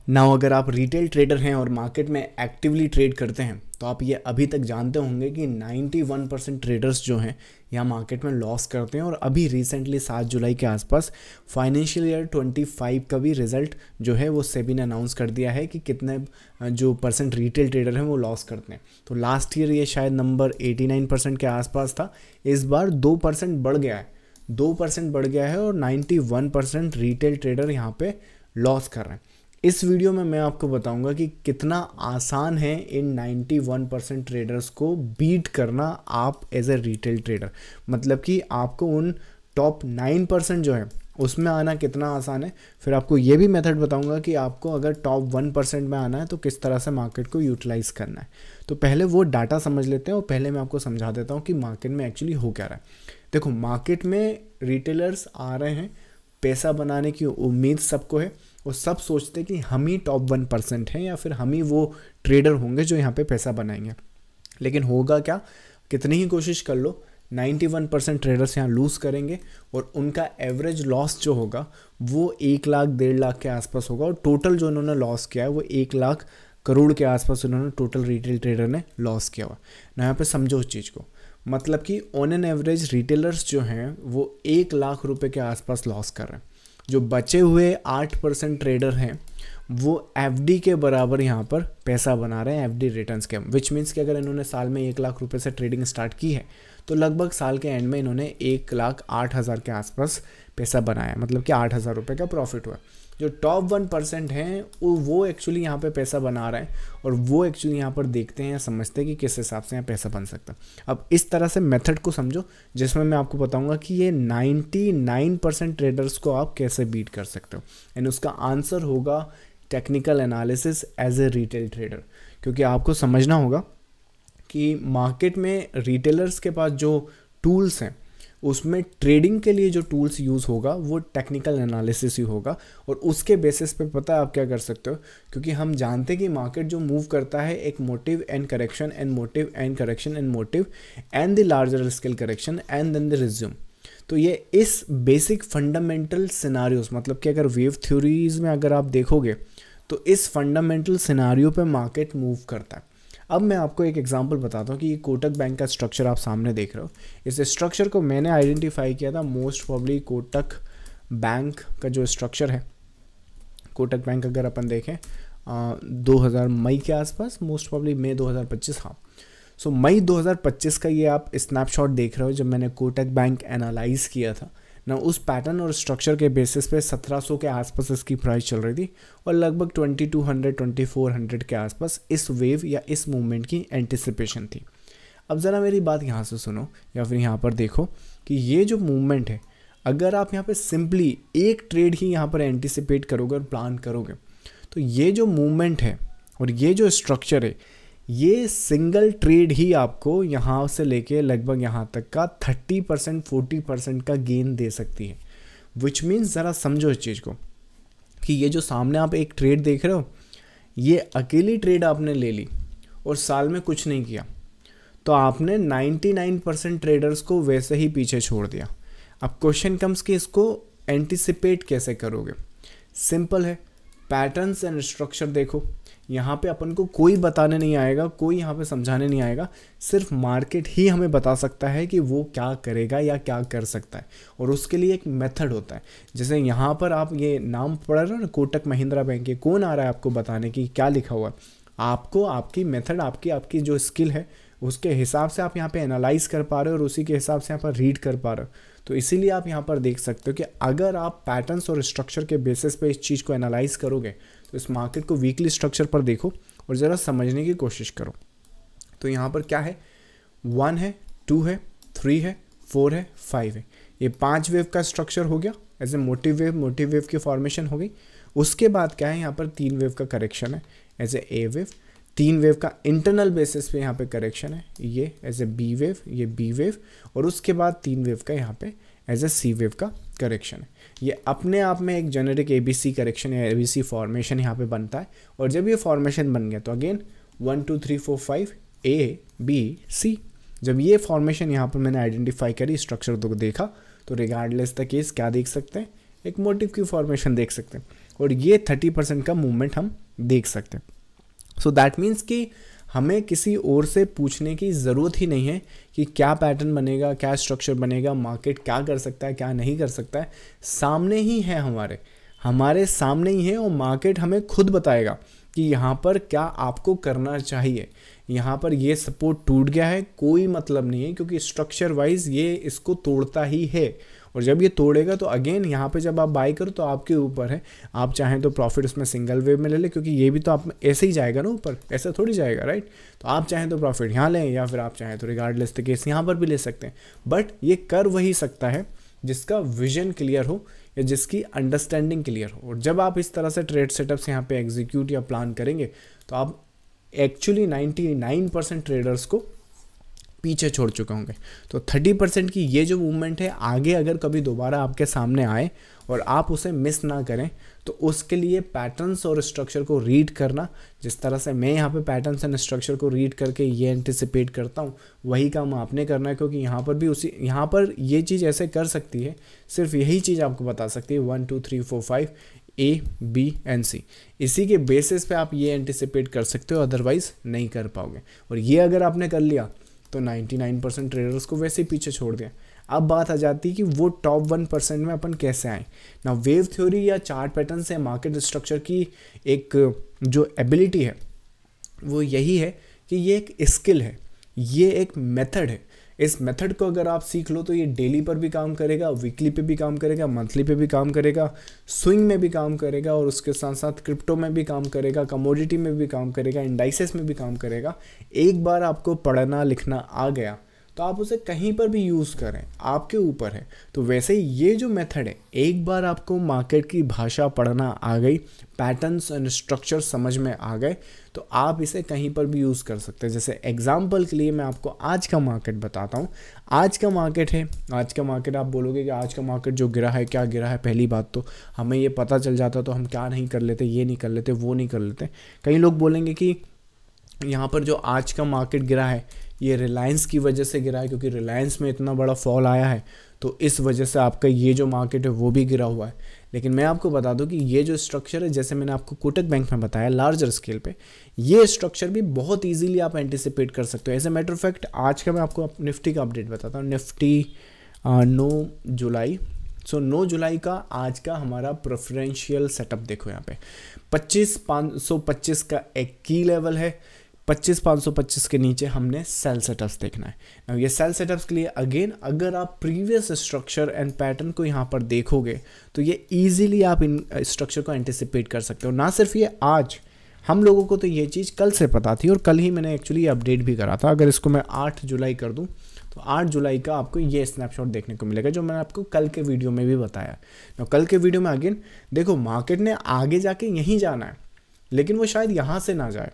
Now अगर आप retail trader हैं और मार्केट में एक्टिवली ट्रेड करते हैं तो आप ये अभी तक जानते होंगे कि 91% ट्रेडर्स जो हैं यहाँ मार्केट में लॉस करते हैं। और अभी रिसेंटली 7 जुलाई के आसपास फाइनेंशियल ईयर 25 का भी रिजल्ट जो है वो सेबी ने अनाउंस कर दिया है कि कितने जो परसेंट रिटेल ट्रेडर हैं वो लॉस करते हैं। तो लास्ट ईयर ये शायद नंबर 89% के आसपास था, इस बार 2% बढ़ गया है, 2% बढ़ गया है और 91% रिटेल ट्रेडर यहाँ पे लॉस कर रहे हैं। इस वीडियो में मैं आपको बताऊंगा कि कितना आसान है इन 91% ट्रेडर्स को बीट करना आप एज ए रिटेल ट्रेडर। मतलब कि आपको उन टॉप 9% जो है उसमें आना कितना आसान है। फिर आपको ये भी मेथड बताऊंगा कि आपको अगर टॉप 1% में आना है तो किस तरह से मार्केट को यूटिलाइज करना है। तो पहले वो डाटा समझ लेते हैं और पहले मैं आपको समझा देता हूँ कि मार्केट में एक्चुअली हो क्या रहा है। देखो, मार्केट में रिटेलर्स आ रहे हैं, पैसा बनाने की उम्मीद सबको है और सब सोचते हैं कि हम ही टॉप 1% हैं या फिर हम ही वो ट्रेडर होंगे जो यहाँ पे पैसा बनाएंगे। लेकिन होगा क्या, कितनी ही कोशिश कर लो 91% ट्रेडर्स यहाँ लूज़ करेंगे और उनका एवरेज लॉस जो होगा वो 1 लाख 1.5 लाख के आसपास होगा। और टोटल जो उन्होंने लॉस किया है वो 1 लाख करोड़ के आसपास उन्होंने टोटल रिटेल ट्रेडर ने लॉस किया हुआ ना। यहाँ पे समझो उस चीज़ को, मतलब कि ऑन एन एवरेज रिटेलर्स जो हैं वो 1 लाख रुपए के आसपास लॉस कर रहे हैं। जो बचे हुए 8% ट्रेडर हैं वो एफडी के बराबर यहाँ पर पैसा बना रहे हैं, एफडी रिटर्न्स के, विच मीन्स कि अगर इन्होंने साल में 1 लाख रुपए से ट्रेडिंग स्टार्ट की है तो लगभग साल के एंड में इन्होंने 1,08,000 के आसपास पैसा बनाया, मतलब कि 8,000 रुपये का प्रॉफिट हुआ। जो टॉप 1% हैं वो एक्चुअली यहाँ पे पैसा बना रहे हैं और वो एक्चुअली यहाँ पर देखते हैं या समझते हैं कि किस हिसाब से यहाँ पैसा बन सकता है। अब इस तरह से मेथड को समझो जिसमें मैं आपको बताऊंगा कि ये 99% ट्रेडर्स को आप कैसे बीट कर सकते हो। एंड उसका आंसर होगा technical analysis as a retail trader. क्योंकि आपको समझना होगा कि मार्केट में रिटेलर्स के पास जो टूल्स हैं उसमें ट्रेडिंग के लिए जो टूल्स यूज़ होगा वो टेक्निकल एनालिसिस ही होगा। और उसके बेसिस पे पता है आप क्या कर सकते हो, क्योंकि हम जानते हैं कि मार्केट जो मूव करता है एक motive and correction and motive and correction and motive and the larger scale correction and then the resume. तो ये इस बेसिक फंडामेंटल सिनारियोज, मतलब कि अगर वेव थ्योरीज में अगर आप देखोगे तो इस फंडामेंटल सिनारियो पे मार्केट मूव करता है। अब मैं आपको एक एग्जांपल बताता हूँ कि ये कोटक बैंक का स्ट्रक्चर आप सामने देख रहे हो। इस स्ट्रक्चर को मैंने आइडेंटिफाई किया था, मोस्ट प्रॉब्ली कोटक बैंक का जो स्ट्रक्चर है, कोटक बैंक अगर अपन देखें 2000 मई के आसपास, मोस्ट प्रॉब्ली मई 2025, हाँ। सो मई 2025 का ये आप स्नैपशॉट देख रहे हो जब मैंने कोटक बैंक एनालाइज किया था ना। उस पैटर्न और स्ट्रक्चर के बेसिस पे 1700 के आसपास इसकी प्राइस चल रही थी और लगभग 2200 2400 के आसपास इस वेव या इस मूवमेंट की एंटिसिपेशन थी। अब ज़रा मेरी बात यहाँ से सुनो या फिर यहाँ पर देखो कि ये जो मूवमेंट है, अगर आप यहाँ पे सिंपली एक ट्रेड ही यहाँ पर एंटिसिपेट करोगे और प्लान करोगे तो ये जो मूवमेंट है और ये जो स्ट्रक्चर है, ये सिंगल ट्रेड ही आपको यहाँ से लेके लगभग यहाँ तक का 30% 40% का गेन दे सकती है। विच मीन्स ज़रा समझो इस चीज़ को कि ये जो सामने आप एक ट्रेड देख रहे हो, ये अकेली ट्रेड आपने ले ली और साल में कुछ नहीं किया तो आपने 99% ट्रेडर्स को वैसे ही पीछे छोड़ दिया। अब क्वेश्चन कम्स कि इसको एंटिसिपेट कैसे करोगे। सिंपल है, पैटर्न्स एंड स्ट्रक्चर देखो। यहाँ पे अपन को कोई बताने नहीं आएगा, कोई यहाँ पे समझाने नहीं आएगा, सिर्फ मार्केट ही हमें बता सकता है कि वो क्या करेगा या क्या कर सकता है। और उसके लिए एक मेथड होता है। जैसे यहाँ पर आप ये नाम पढ़ रहे हो ना, कोटक महिंद्रा बैंक, के कौन आ रहा है आपको बताने की क्या लिखा हुआ है। आपको आपकी मेथड, आपकी जो स्किल है उसके हिसाब से आप यहाँ पे एनालाइज कर पा रहे हो और उसी के हिसाब से यहाँ पर रीड कर पा रहे हो। तो इसीलिए आप यहाँ पर देख सकते हो कि अगर आप पैटर्न्स और स्ट्रक्चर के बेसिस पे इस चीज़ को एनालाइज करोगे तो इस मार्केट को वीकली स्ट्रक्चर पर देखो और ज़रा समझने की कोशिश करो। तो यहाँ पर क्या है, 1 है, 2 है, 3 है, 4 है, 5 है। ये 5 वेव का स्ट्रक्चर हो गया एज ए मोटिव वेव की फॉर्मेशन हो गई। उसके बाद क्या है, यहाँ पर 3 वेव का करेक्शन है एज ए वेव, 3 वेव का इंटरनल बेसिस पे यहाँ पे करेक्शन है, ये एज ए बी वेव, ये बी वेव, और उसके बाद 3 वेव का यहाँ पे एज ए सी वेव का करेक्शन है। ये अपने आप में एक जेनेरिक एबीसी करेक्शन या एबीसी फॉर्मेशन यहाँ पे बनता है। और जब ये फॉर्मेशन बन गया तो अगेन 1 2 3 4 5 ए बी सी, जब ये फॉर्मेशन यहाँ पर मैंने आइडेंटिफाई करी, स्ट्रक्चर तो देखा, तो रिगार्डलेस द केस क्या देख सकते हैं, एक मोटिव की फॉर्मेशन देख सकते हैं। और ये 30% का मूवमेंट हम देख सकते हैं। सो दैट मीन्स कि हमें किसी और से पूछने की ज़रूरत ही नहीं है कि क्या पैटर्न बनेगा, क्या स्ट्रक्चर बनेगा, मार्केट क्या कर सकता है, क्या नहीं कर सकता है। सामने ही है, हमारे सामने ही है, और मार्केट हमें खुद बताएगा कि यहाँ पर क्या आपको करना चाहिए। यहाँ पर ये सपोर्ट टूट गया है, कोई मतलब नहीं है, क्योंकि स्ट्रक्चर वाइज ये इसको तोड़ता ही है, और जब ये तोड़ेगा तो अगेन यहाँ पे जब आप बाई करो तो आपके ऊपर है। आप चाहें तो प्रॉफिट उसमें सिंगल वेव में ले लें, क्योंकि ये भी तो आप ऐसे ही जाएगा ना ऊपर, ऐसा थोड़ी जाएगा, राइट। तो आप चाहें तो प्रॉफिट यहाँ लें, या फिर आप चाहें तो रिगार्डलेस द केस यहाँ पर भी ले सकते हैं। बट ये कर वही सकता है जिसका विजन क्लियर हो या जिसकी अंडरस्टैंडिंग क्लियर हो। और जब आप इस तरह से ट्रेड सेटअप्स यहाँ पे एग्जीक्यूट या प्लान करेंगे तो आप एक्चुअली 99% ट्रेडर्स को पीछे छोड़ चुके होंगे। तो 30% की ये जो मूवमेंट है आगे अगर कभी दोबारा आपके सामने आए और आप उसे मिस ना करें, तो उसके लिए पैटर्न्स और स्ट्रक्चर को रीड करना, जिस तरह से मैं यहाँ पे पैटर्न्स एंड स्ट्रक्चर को रीड करके ये एंटिसिपेट करता हूँ, वही काम आपने करना है। क्योंकि यहाँ पर ये चीज़ ऐसे कर सकती है, सिर्फ यही चीज़ आपको बता सकती है 1 2 3 4 5 A B and C। इसी के बेसिस पे आप ये एंटिसिपेट कर सकते हो, अदरवाइज नहीं कर पाओगे। और ये अगर आपने कर लिया तो 99% ट्रेडर्स को वैसे ही पीछे छोड़ दिया। अब बात आ जाती है कि वो टॉप 1% में अपन कैसे आए ना। वेव थ्योरी या चार्ट पैटर्न से मार्केट स्ट्रक्चर की एक जो एबिलिटी है वो यही है कि ये एक स्किल है, ये एक मेथड है। इस मेथड को अगर आप सीख लो तो ये डेली पर भी काम करेगा, वीकली पे भी काम करेगा, मंथली पे भी काम करेगा, स्विंग में भी काम करेगा, और उसके साथ साथ क्रिप्टो में भी काम करेगा, कमोडिटी में भी काम करेगा, इंडाइसेस में भी काम करेगा। एक बार आपको पढ़ना लिखना आ गया तो आप उसे कहीं पर भी यूज़ करें, आपके ऊपर है। तो वैसे ही ये जो मेथड है, एक बार आपको मार्केट की भाषा पढ़ना आ गई, पैटर्न्स एंड स्ट्रक्चर समझ में आ गए, तो आप इसे कहीं पर भी यूज़ कर सकते हैं। जैसे एग्जांपल के लिए मैं आपको आज का मार्केट बताता हूँ। आज का मार्केट है, आज का मार्केट आप बोलोगे कि आज का मार्केट जो गिरा है, क्या गिरा है। पहली बात तो हमें ये पता चल जाता तो हम क्या नहीं कर लेते, ये नहीं कर लेते, वो नहीं कर लेते। कई लोग बोलेंगे कि यहाँ पर जो आज का मार्केट गिरा है ये रिलायंस की वजह से गिरा है, क्योंकि रिलायंस में इतना बड़ा फॉल आया है, तो इस वजह से आपका ये जो मार्केट है वो भी गिरा हुआ है। लेकिन मैं आपको बता दूं कि ये जो स्ट्रक्चर है, जैसे मैंने आपको कोटक बैंक में बताया लार्जर स्केल पे, ये स्ट्रक्चर भी बहुत इजीली आप एंटिसिपेट कर सकते हो। As a matter of fact आज का मैं आपको निफ्टी का अपडेट बताता हूँ। निफ्टी 9 जुलाई, सो 9 जुलाई का आज का हमारा प्रेफरेंशियल सेटअप देखो। यहाँ पे 25,525 का एक की लेवल है, 25,525 के नीचे हमने सेल सेटअप्स देखना है। ये सेल सेटअप्स के लिए अगेन अगर आप प्रीवियस स्ट्रक्चर एंड पैटर्न को यहाँ पर देखोगे तो ये इजीली आप इन स्ट्रक्चर को एंटिसिपेट कर सकते हो। ना सिर्फ ये आज, हम लोगों को तो ये चीज़ कल से पता थी, और कल ही मैंने एक्चुअली अपडेट भी करा था। अगर इसको मैं 8 जुलाई कर दूँ तो 8 जुलाई का आपको ये स्नैपशॉट देखने को मिलेगा, जो मैंने आपको कल के वीडियो में भी बताया। तो कल के वीडियो में अगेन देखो, मार्केट ने आगे जाके यहीं जाना है, लेकिन वो शायद यहाँ से ना जाए,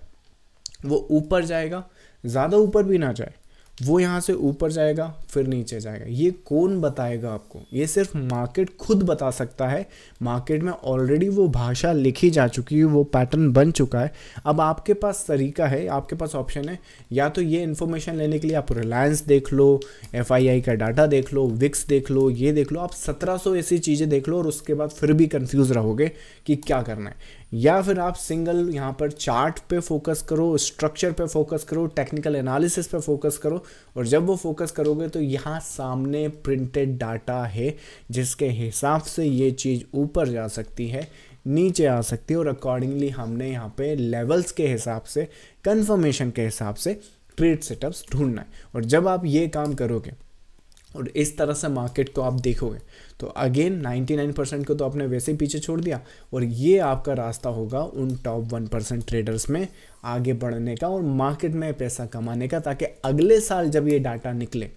वो ऊपर जाएगा, ज़्यादा ऊपर भी ना जाए, वो यहाँ से ऊपर जाएगा फिर नीचे जाएगा। ये कौन बताएगा आपको? ये सिर्फ मार्केट खुद बता सकता है। मार्केट में ऑलरेडी वो भाषा लिखी जा चुकी है, वो पैटर्न बन चुका है। अब आपके पास तरीका है, आपके पास ऑप्शन है, या तो ये इन्फॉर्मेशन लेने के लिए आप रिलायंस देख लो, FII का डाटा देख लो, विक्स देख लो, ये देख लो, आप 1700 ऐसी चीज़ें देख लो, और उसके बाद फिर भी कंफ्यूज रहोगे कि क्या करना है। या फिर आप सिंगल यहाँ पर चार्ट पे फोकस करो, स्ट्रक्चर पे फोकस करो, टेक्निकल एनालिसिस पे फोकस करो, और जब वो फोकस करोगे तो यहाँ सामने प्रिंटेड डाटा है जिसके हिसाब से ये चीज़ ऊपर जा सकती है, नीचे आ सकती है, और अकॉर्डिंगली हमने यहाँ पे लेवल्स के हिसाब से, कंफर्मेशन के हिसाब से ट्रेड सेटअप्स ढूंढना है। और जब आप ये काम करोगे और इस तरह से मार्केट को आप देखोगे तो अगेन 99% को तो आपने वैसे ही पीछे छोड़ दिया, और ये आपका रास्ता होगा उन टॉप 1% ट्रेडर्स में आगे बढ़ने का और मार्केट में पैसा कमाने का, ताकि अगले साल जब ये डाटा निकले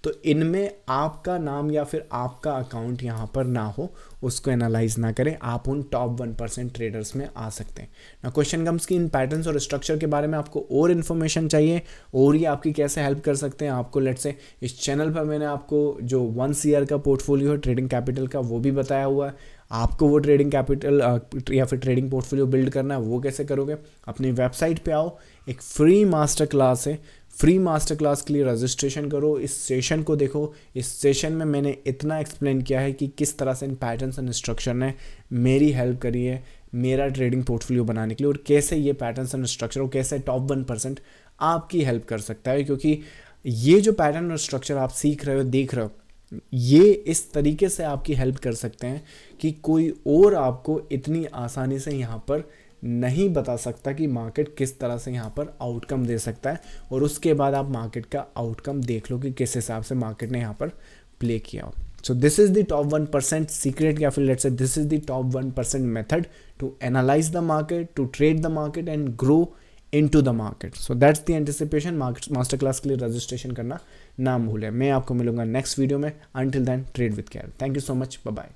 तो इनमें आपका नाम या फिर आपका अकाउंट यहाँ पर ना हो, उसको एनालाइज ना करें, आप उन टॉप 1% ट्रेडर्स में आ सकते हैं ना। क्वेश्चन कम्स की इन पैटर्न्स और स्ट्रक्चर के बारे में आपको और इन्फॉर्मेशन चाहिए, और ये आपकी कैसे हेल्प कर सकते हैं आपको। लेट्स से इस चैनल पर मैंने आपको जो 1 CR का पोर्टफोलियो है ट्रेडिंग कैपिटल का, वो भी बताया हुआ है। आपको वो ट्रेडिंग कैपिटल या फिर ट्रेडिंग पोर्टफोलियो बिल्ड करना है, वो कैसे करोगे? अपनी वेबसाइट पे आओ, एक फ्री मास्टर क्लास है, फ्री मास्टर क्लास के लिए रजिस्ट्रेशन करो, इस सेशन को देखो। इस सेशन में मैंने इतना एक्सप्लेन किया है कि किस तरह से इन पैटर्न्स एंड स्ट्रक्चर ने मेरी हेल्प करी है मेरा ट्रेडिंग पोर्टफोलियो बनाने के लिए, और कैसे ये पैटर्न्स एंड स्ट्रक्चर और कैसे टॉप 1% आपकी हेल्प कर सकता है। क्योंकि ये जो पैटर्न और स्ट्रक्चर आप सीख रहे हो, देख रहे हो, ये इस तरीके से आपकी हेल्प कर सकते हैं कि कोई और आपको इतनी आसानी से यहाँ पर नहीं बता सकता कि मार्केट किस तरह से यहाँ पर आउटकम दे सकता है, और उसके बाद आप मार्केट का आउटकम देख लो कि किस हिसाब से मार्केट ने यहाँ पर प्ले किया हो। So this is the top 1% secret, या फिर let's say this is the top 1% method to analyse the market, to trade the market and grow into the market. So that's the anticipation. Master class के लिए registration करना ना भूलें। मैं आपको मिलूंगा नेक्स्ट वीडियो में। Until then, trade with care. Thank you so much. Bye bye.